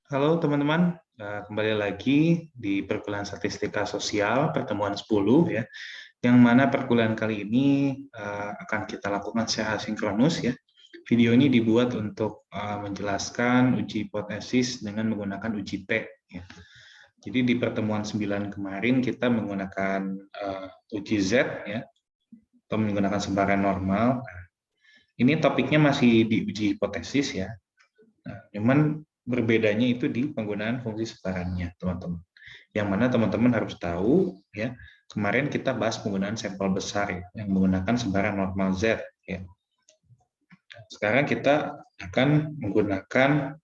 Halo teman-teman, kembali lagi di perkuliahan statistika sosial pertemuan 10 ya, yang mana perkuliahan kali ini akan kita lakukan secara sinkronus ya. Video ini dibuat untuk menjelaskan uji hipotesis dengan menggunakan uji T ya. Jadi di pertemuan 9 kemarin kita menggunakan uji Z ya, atau menggunakan sebaran normal. Nah, ini topiknya masih di uji hipotesis ya. Nah, cuman berbedanya itu di penggunaan fungsi sebarannya, teman-teman. Yang mana teman-teman harus tahu, ya. Kemarin kita bahas penggunaan sampel besar ya, yang menggunakan sebaran normal Z. Ya. Sekarang kita akan menggunakan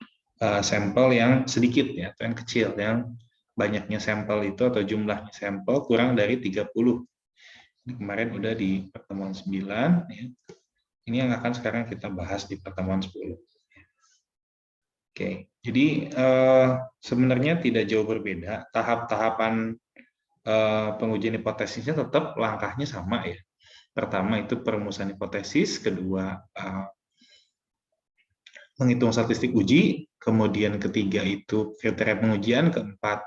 sampel yang sedikit ya, atau yang kecil, yang banyaknya sampel itu atau jumlahnya sampel kurang dari 30. Ini kemarin udah di pertemuan 9, ya. Ini yang akan sekarang kita bahas di pertemuan 10. Oke, jadi sebenarnya tidak jauh berbeda. Tahap-tahapan pengujian hipotesisnya tetap langkahnya sama ya. Pertama itu perumusan hipotesis, kedua menghitung statistik uji, kemudian ketiga itu kriteria pengujian, keempat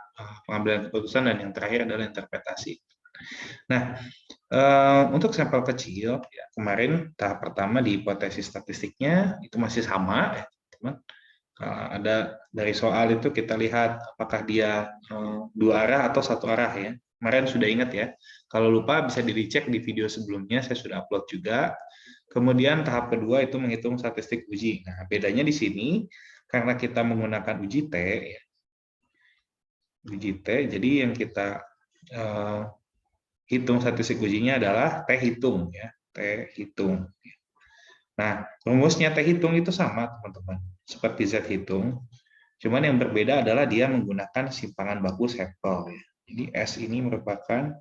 pengambilan keputusan, dan yang terakhir adalah interpretasi. Nah, untuk sampel kecil, ya, kemarin tahap pertama di hipotesis statistiknya itu masih sama, ya, teman. Ada dari soal itu kita lihat apakah dia dua arah atau satu arah ya. Kemarin sudah ingat ya. Kalau lupa bisa dicek di video sebelumnya, saya sudah upload juga. Kemudian tahap kedua itu menghitung statistik uji. Nah, bedanya di sini karena kita menggunakan uji T ya. Uji T, jadi yang kita hitung statistik ujinya adalah T hitung ya, T hitung. Nah, rumusnya T hitung itu sama, teman-teman, seperti Z hitung. Cuman yang berbeda adalah dia menggunakan simpangan baku sampel. Ya. Jadi S ini merupakan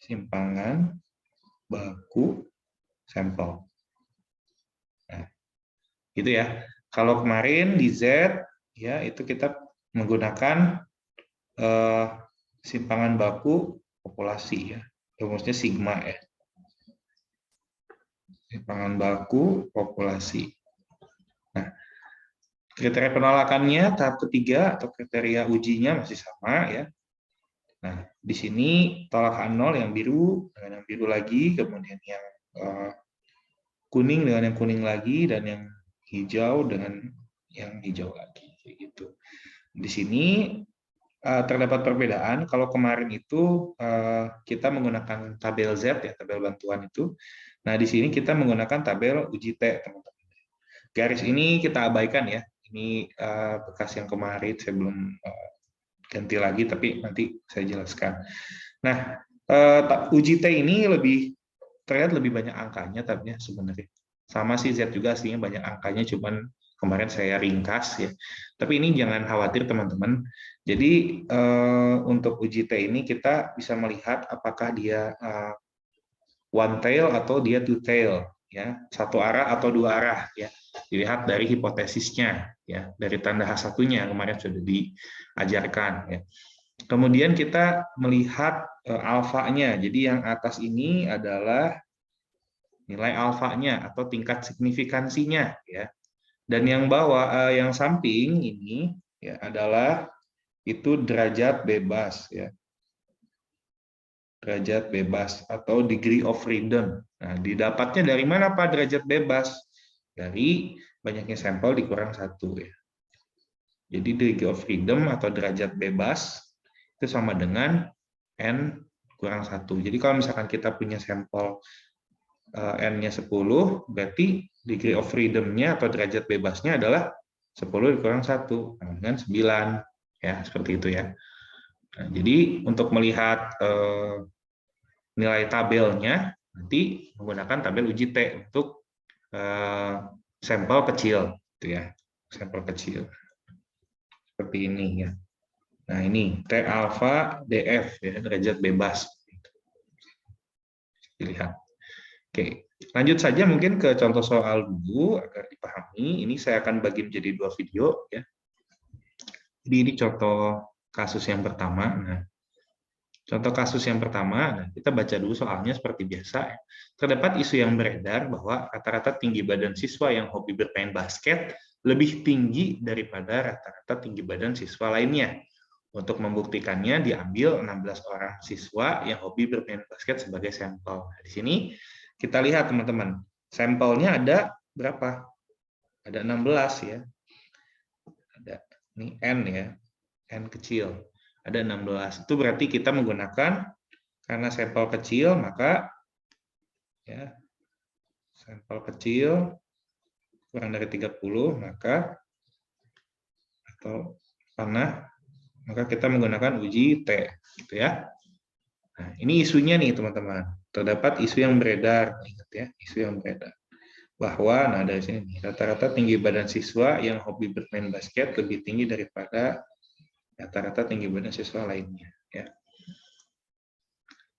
simpangan baku sampel. Nah, gitu ya. Kalau kemarin di Z, ya itu kita menggunakan simpangan baku populasi ya. Rumusnya sigma ya. Simpangan baku populasi. Nah, kriteria penolakannya tahap ketiga atau kriteria ujinya masih sama ya. Nah, di sini tolakan 0 yang biru dengan yang biru lagi, kemudian yang kuning dengan yang kuning lagi, dan yang hijau dengan yang hijau lagi. Gitu. Di sini terdapat perbedaan. Kalau kemarin itu kita menggunakan tabel Z ya, tabel bantuan itu. Nah, di sini kita menggunakan tabel uji T, teman-teman. Garis ini kita abaikan ya. Ini bekas yang kemarin saya belum ganti lagi, tapi nanti saya jelaskan. Nah, uji T ini terlihat lebih banyak angkanya, tapi sebenarnya sama sih Z juga aslinya banyak angkanya, cuman kemarin saya ringkas ya. Tapi ini jangan khawatir teman-teman. Jadi untuk uji T ini kita bisa melihat apakah dia one tail atau dia two tail ya, satu arah atau dua arah ya. Dilihat dari hipotesisnya ya, dari tanda H1-nya yang kemarin sudah diajarkan ya. Kemudian kita melihat alfanya. Jadi yang atas ini adalah nilai alfanya atau tingkat signifikansinya ya. Dan yang bawah yang samping ini ya adalah itu derajat bebas ya. Derajat bebas atau degree of freedom. Nah, didapatnya dari mana Pak derajat bebas? Dari banyaknya sampel dikurang satu ya. Jadi degree of freedom atau derajat bebas itu sama dengan N kurang 1. Jadi kalau misalkan kita punya sampel N-nya 10, berarti degree of freedom-nya atau derajat bebasnya adalah 10 dikurang 1, dengan 9. Ya, seperti itu ya. Nah, jadi untuk melihat nilai tabelnya, nanti menggunakan tabel uji T untuk sampel kecil. Gitu ya. Sampel kecil. Seperti ini ya. Nah, ini T alfa DF ya, derajat bebas. Dilihat. Oke, lanjut saja mungkin ke contoh soal dulu agar dipahami. Ini saya akan bagi menjadi dua video ya. Jadi ini contoh kasus yang pertama. Nah, contoh kasus yang pertama, nah kita baca dulu soalnya seperti biasa. Ya. Terdapat isu yang beredar bahwa rata-rata tinggi badan siswa yang hobi bermain basket lebih tinggi daripada rata-rata tinggi badan siswa lainnya. Untuk membuktikannya diambil 16 orang siswa yang hobi bermain basket sebagai sampel. Nah, di sini kita lihat teman-teman, sampelnya ada berapa? Ada 16 ya. Ada ini N ya, N kecil. Ada 16. Itu berarti kita menggunakan, karena sampel kecil, maka ya sampel kecil kurang dari 30, maka atau panah, maka kita menggunakan uji T, gitu ya. Nah, ini isunya nih teman-teman. Terdapat isu yang beredar, ingat ya, isu yang beredar. Bahwa, nah dari sini nih, rata-rata tinggi badan siswa yang hobi bermain basket lebih tinggi daripada rata-rata tinggi badan siswa lainnya. Ya.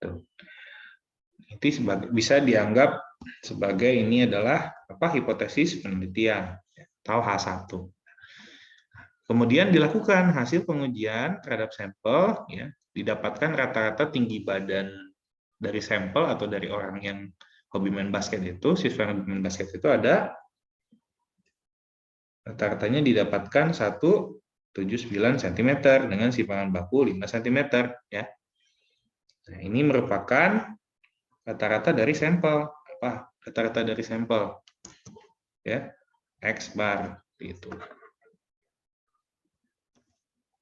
Tuh. Itu bisa dianggap sebagai ini adalah hipotesis penelitian atau H1. Kemudian dilakukan hasil pengujian terhadap sampel, ya, didapatkan rata-rata tinggi badan dari sampel atau dari orang yang hobi main basket itu, siswa yang hobi main basket itu ada rata-ratanya didapatkan 179 cm dengan simpangan baku 5 cm, ya. Nah, ini merupakan rata-rata dari sampel. Rata-rata dari sampel, ya, X bar itu.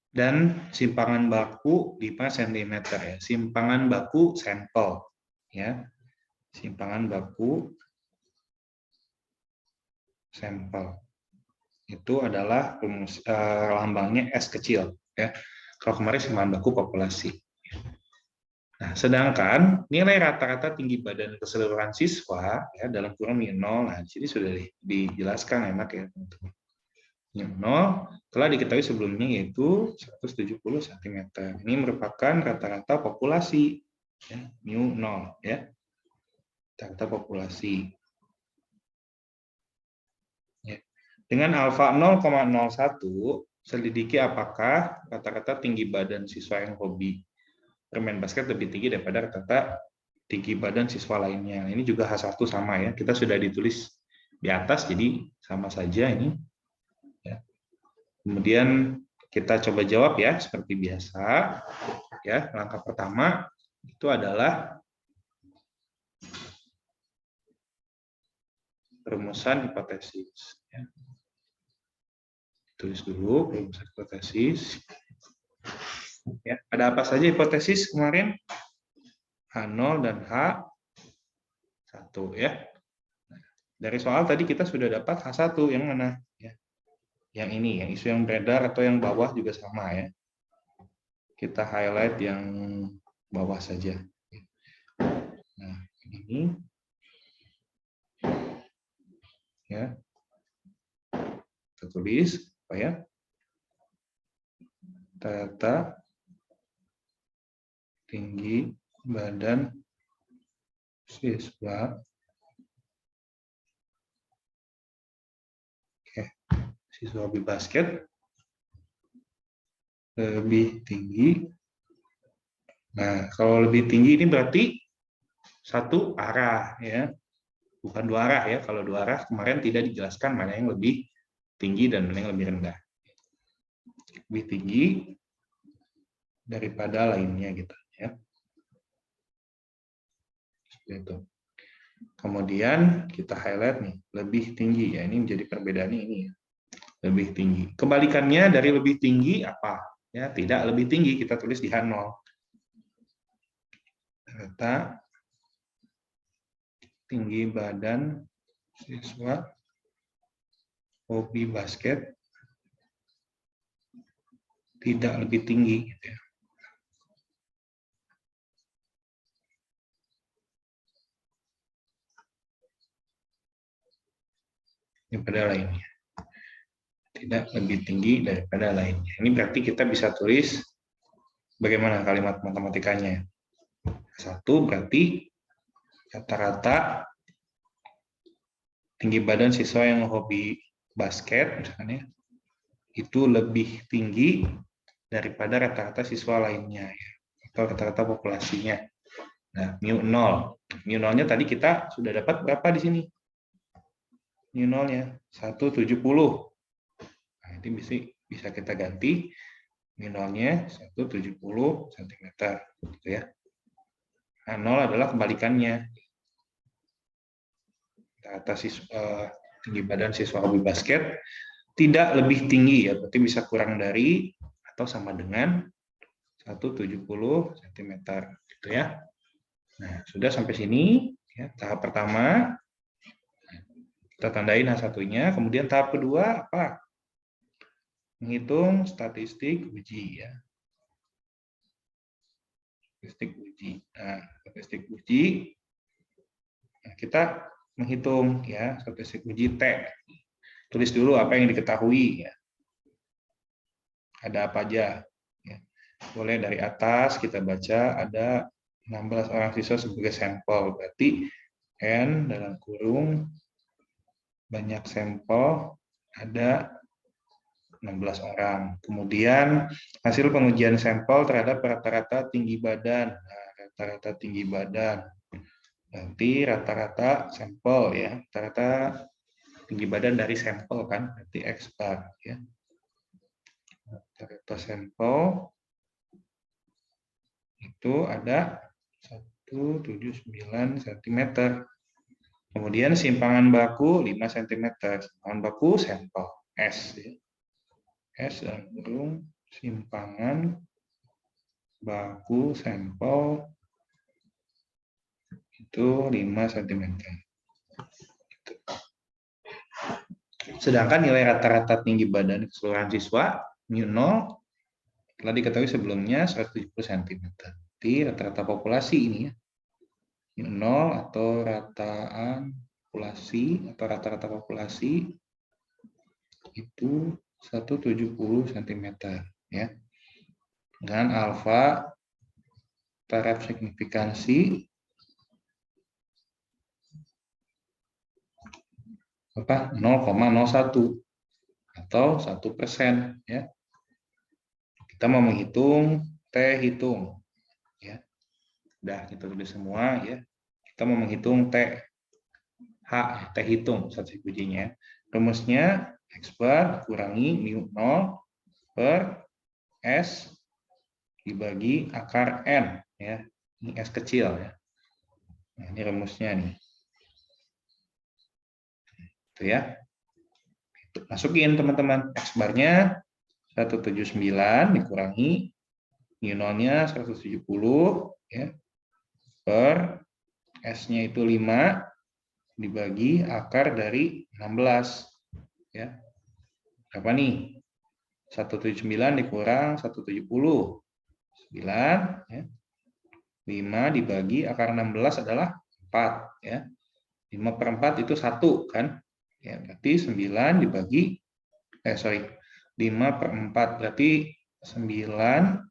Dan simpangan baku 5 cm ya, simpangan baku sampel ya. Simpangan baku sampel itu adalah lambangnya S kecil ya. Kalau kemarin simpangan baku populasi. Nah, sedangkan nilai rata-rata tinggi badan keseluruhan siswa ya dalam kurung -0, nah di sini sudah dijelaskan enak ya teman-teman. 0 telah diketahui sebelumnya yaitu 170 cm. Ini merupakan rata-rata populasi ya, mu 0 ya. Rata-rata populasi. Ya. Dengan alfa 0,01 selidiki apakah rata-rata tinggi badan siswa yang hobi bermain basket lebih tinggi daripada rata-rata tinggi badan siswa lainnya. Ini juga H1 sama ya. Kita sudah ditulis di atas jadi sama saja ini. Kemudian kita coba jawab ya seperti biasa. Ya, langkah pertama itu adalah perumusan hipotesis. Ya. Tulis dulu perumusan hipotesis. Ya, ada apa saja hipotesis kemarin? H0 dan H1 ya. Dari soal tadi kita sudah dapat H1 yang mana? Ya. Yang ini ya, isu yang beredar atau yang bawah juga sama ya. Kita highlight yang bawah saja. Nah, ini ya. Kita tulis apa ya? Data tinggi badan siswa. Oke, siswa hobi basket lebih tinggi. Nah, kalau lebih tinggi ini berarti satu arah ya, bukan dua arah ya. Kalau dua arah kemarin tidak dijelaskan mana yang lebih tinggi dan mana yang lebih rendah. Lebih tinggi daripada lainnya gitu ya. Seperti itu. Kemudian kita highlight nih, lebih tinggi ya. Ini menjadi perbedaannya ini ya. Lebih tinggi. Kebalikannya dari lebih tinggi apa? Ya, tidak lebih tinggi, kita tulis di H0. Data tinggi badan siswa hobi basket tidak lebih tinggi gitu ya. Daripada lainnya. Tidak lebih tinggi daripada lainnya. Ini berarti kita bisa tulis bagaimana kalimat matematikanya. Satu berarti rata-rata tinggi badan siswa yang hobi basket misalnya itu lebih tinggi daripada rata-rata siswa lainnya ya, atau rata-rata populasinya. Nah, mu 0. Mu 0-nya tadi kita sudah dapat berapa di sini? Mu 0-nya 170. Nanti bisa kita ganti minimalnya 170 cm gitu ya. Nah, 0 adalah kebalikannya. Rata tinggi badan siswa hobi basket tidak lebih tinggi ya, berarti bisa kurang dari atau sama dengan 170 cm gitu ya. Nah, sudah sampai sini ya, tahap pertama. Kita tandain H1-nya, kemudian tahap kedua apa? Menghitung statistik uji ya. Statistik uji. Nah, statistik uji nah, kita menghitung ya statistik uji T. Tulis dulu apa yang diketahui ya. Ada apa aja ya. Boleh dari atas kita baca ada 16 orang siswa sebagai sampel. Berarti N dalam kurung banyak sampel ada 16 orang. Kemudian hasil pengujian sampel terhadap rata-rata tinggi badan. Nah, rata-rata tinggi badan. Nanti rata-rata sampel ya, rata-rata tinggi badan dari sampel kan, berarti X bar ya. Rata-rata sampel itu ada 179 cm. Kemudian simpangan baku 5 cm. Simpangan baku sampel S ya. S dalam kurung simpangan baku sampel itu 5 cm. Sedangkan nilai rata-rata tinggi badan keseluruhan siswa mu0 telah diketahui sebelumnya 170 cm. Jadi rata-rata populasi ini ya. mu0 atau rataan populasi atau rata-rata populasi itu 170 cm ya. Dengan alfa taraf signifikansi apa 0,01 atau 1% ya. Kita mau menghitung T hitung ya. Udah kita tulis semua ya. Kita mau menghitung T H T hitung statistik ujinya. Rumusnya X bar kurangi mu0 per S dibagi akar N ya. Ini S kecil ya. Nah, ini rumusnya nih. Itu ya. Masukin teman-teman X barnya 179 dikurangi mu0-nya 170 ya. Per S-nya itu 5 dibagi akar dari 16 ya. Berapa nih? 179 dikurang 170 9 ya. 5 dibagi akar 16 adalah 4 ya. 5 per 4 itu 1 kan? Ya, berarti 9 dibagi 5 per 4 berarti 9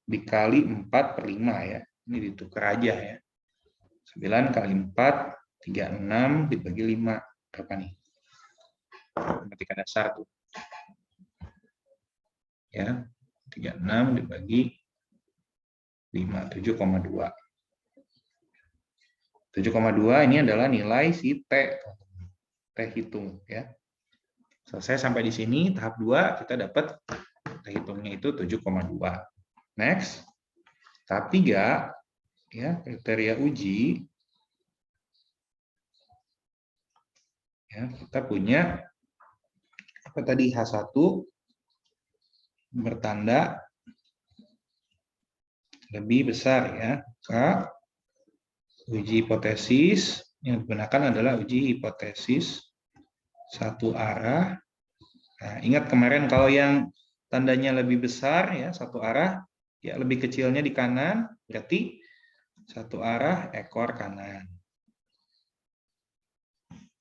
dikali 4 per 5 ya. Ini ditukar aja ya. 9 kali 4 36 dibagi 5 berapa nih? Matematika dasar tuh. Ya, 36 dibagi 5 7,2. 7,2 ini adalah nilai si T. T hitung ya. Selesai sampai di sini tahap 2 kita dapat T hitungnya itu 7,2. Next. Tahap 3 ya, kriteria uji. Ya, kita punya apa tadi H1 bertanda lebih besar ya. Maka uji hipotesis yang digunakan adalah uji hipotesis satu arah. Nah, ingat kemarin kalau yang tandanya lebih besar ya satu arah, ya lebih kecilnya di kanan, berarti satu arah ekor kanan.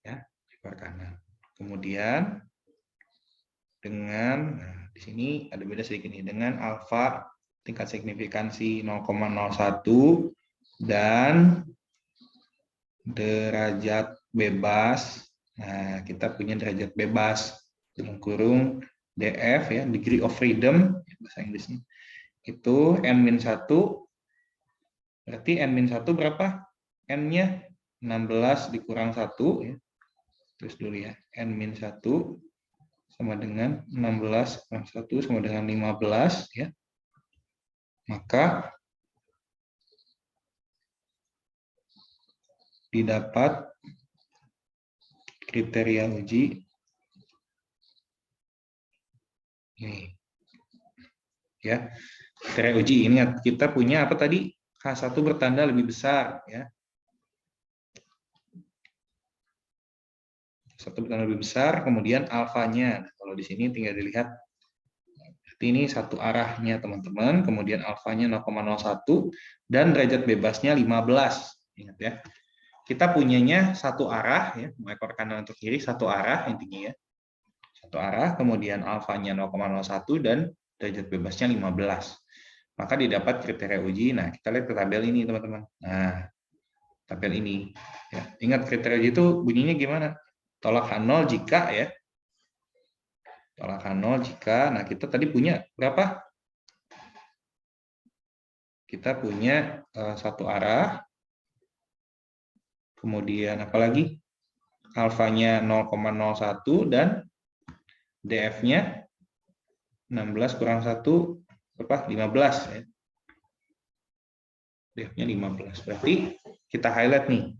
Ya, ekor kanan. Kemudian dengan nah, di sini ada beda sedikit nih dengan alfa tingkat signifikansi 0,01 dan derajat bebas. Nah, kita punya derajat bebas dalam kurung DF ya, degree of freedom bahasa Inggrisnya. Itu N-1 berarti N-1 berapa? N-nya 16 dikurang 1 ya. Terus dulu ya, N-1 sama dengan 16 kurang 1 sama dengan 15, ya. Maka didapat kriteria uji ini. Ya. Kriteria uji ini kita punya apa tadi? H1 bertanda lebih besar, ya. Satu bertanda lebih besar, kemudian alfanya. Nah, kalau di sini tinggal dilihat. Ini satu arahnya, teman-teman. Kemudian alfanya 0,01 dan derajat bebasnya 15. Ingat ya. Kita punyanya satu arah, ya, ekor kanan atau kiri satu arah intinya, ya. Satu arah, kemudian alfanya 0,01 dan derajat bebasnya 15. Maka didapat kriteria uji. Nah, kita lihat ke tabel ini, teman-teman. Nah, tabel ini. Ya. Ingat kriteria uji itu bunyinya gimana? Tolak H0 jika, ya. Tolak H0 jika, nah kita tadi punya berapa? Kita punya satu arah, kemudian apalagi? Alfanya 0,01 dan DF-nya 16 kurang 1 berapa? 15, ya. DF-nya 15. Berarti kita highlight nih.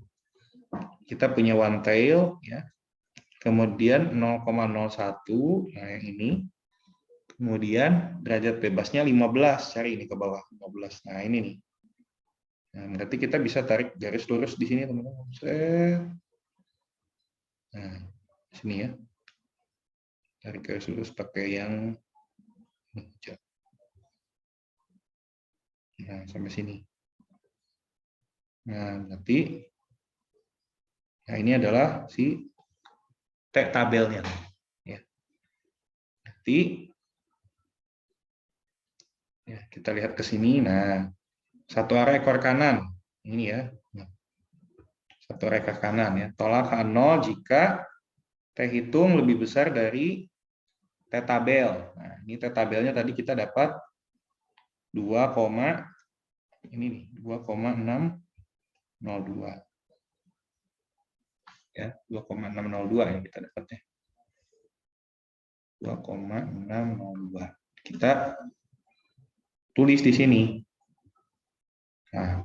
Kita punya one tail, ya. Kemudian 0,01, nah yang ini. Kemudian derajat bebasnya 15, cari ini ke bawah 15. Nah, ini nih. Nah, berarti kita bisa tarik garis lurus di sini, teman-teman. Nah, sini ya. Tarik garis lurus pakai yang nah, sampai sini. Nah, berarti nah ini adalah si tabelnya. Ya. Berarti ya, kita lihat ke sini. Nah, satu arah ekor kanan. Ini ya. Satu arah ekor kanan ya. Tolak H0 jika T hitung lebih besar dari T tabel. Nah, ini T tabelnya tadi kita dapat 2, ini nih 2,602. Ya, 2,602 yang kita dapatnya. 2,602. Kita tulis di sini. Nah,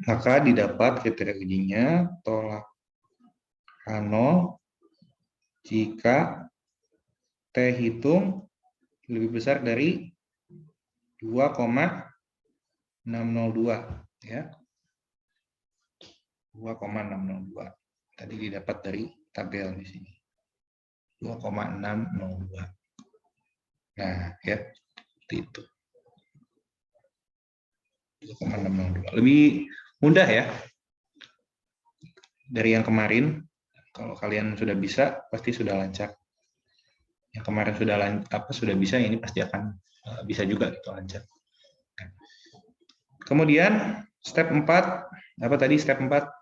maka didapat kriteria ujinya tolak H0 jika T hitung lebih besar dari 2,602, ya. 2,602. Tadi didapat dari tabel di sini. 2,602. Nah, ya. Seperti itu. 2,602. Lebih mudah ya. Dari yang kemarin. Kalau kalian sudah bisa, pasti sudah lancar. Yang kemarin sudah bisa, ini pasti akan bisa juga gitu lancar. Kemudian step 4, apa tadi step 4?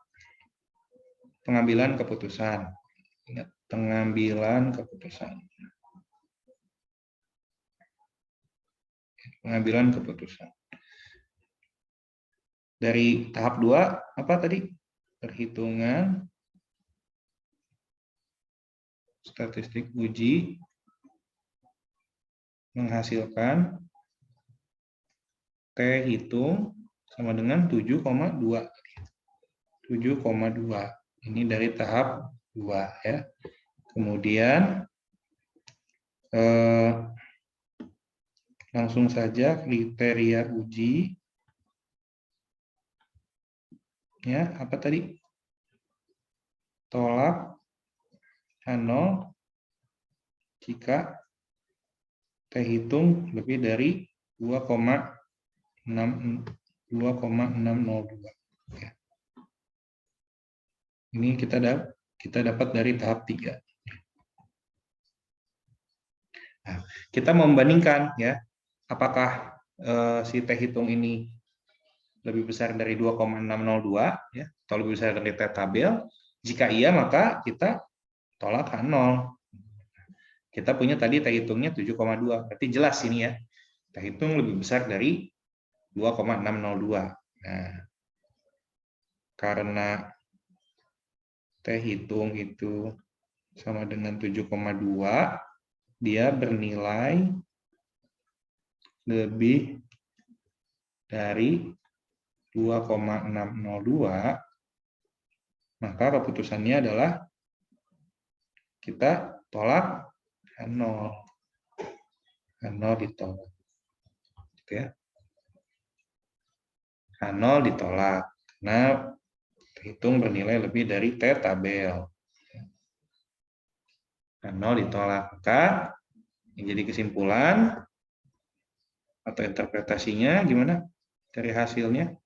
Pengambilan keputusan. Ingat, pengambilan keputusan. Pengambilan keputusan. Dari tahap 2, apa tadi? Perhitungan statistik uji menghasilkan T hitung sama dengan 7,2. 7,2. Ini dari tahap 2 ya. Kemudian langsung saja kriteria uji ya, apa tadi? Tolak H0 jika T hitung lebih dari 2,602. Ya. Ini kita dapat dari tahap 3. Nah, kita membandingkan ya, apakah si T hitung ini lebih besar dari 2,602 ya, atau lebih besar dari T tabel. Jika iya, maka kita tolak H0. Kita punya tadi T hitungnya 7,2. Berarti jelas ini ya. T hitung lebih besar dari 2,602. Nah, karena T hitung itu sama dengan 7,2, dia bernilai lebih dari 2,602, maka keputusannya adalah kita tolak H0. H0 ditolak. Gitu ya. H0 ditolak karena terhitung bernilai lebih dari T tabel. H0 ditolak. Maka yang jadi kesimpulan atau interpretasinya gimana dari hasilnya?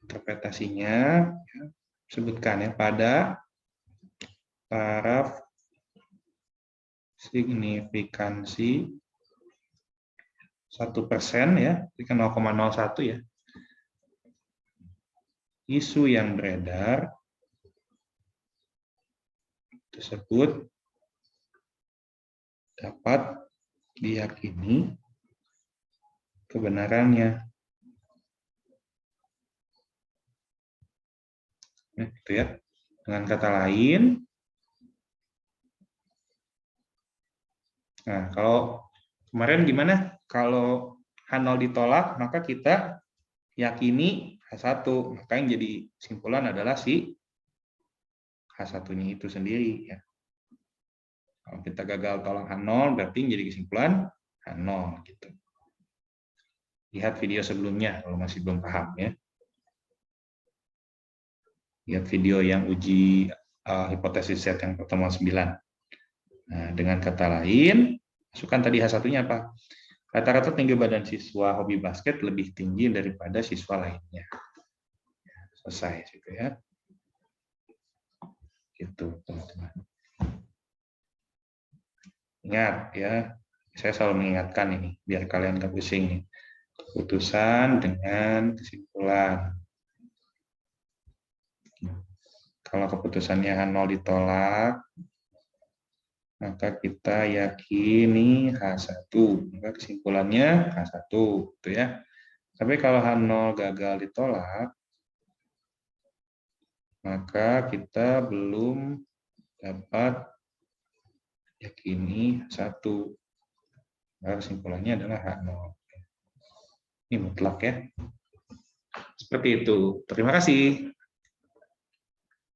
Interpretasinya ya, sebutkan ya, pada taraf signifikansi 1% ya, ini 0,01 ya. Isu yang beredar tersebut dapat diyakini kebenarannya. Nah, gitu ya. Dengan kata lain, nah kalau kemarin gimana? Kalau H0 ditolak, maka kita yakini H1. Maka yang jadi kesimpulan adalah si H1-nya itu sendiri. Ya. Kalau kita gagal tolak H0, berarti yang jadi kesimpulan H0. Gitu. Lihat video sebelumnya kalau masih belum paham ya. Lihat video yang uji hipotesis set yang pertemuan 9. Nah, dengan kata lain, masukkan tadi H1-nya apa? Rata-rata tinggi badan siswa hobi basket lebih tinggi daripada siswa lainnya. Selesai gitu ya. Gitu, teman-teman. Ingat ya, saya selalu mengingatkan ini biar kalian nggak pusing nih. Keputusan dengan kesimpulan. Kalau keputusannya H0 ditolak, maka kita yakini H1. Maka kesimpulannya H1, gitu ya. Tapi kalau H0 gagal ditolak, maka kita belum dapat yakini H1. Maka kesimpulannya adalah H0. Ini mutlak ya. Seperti itu. Terima kasih.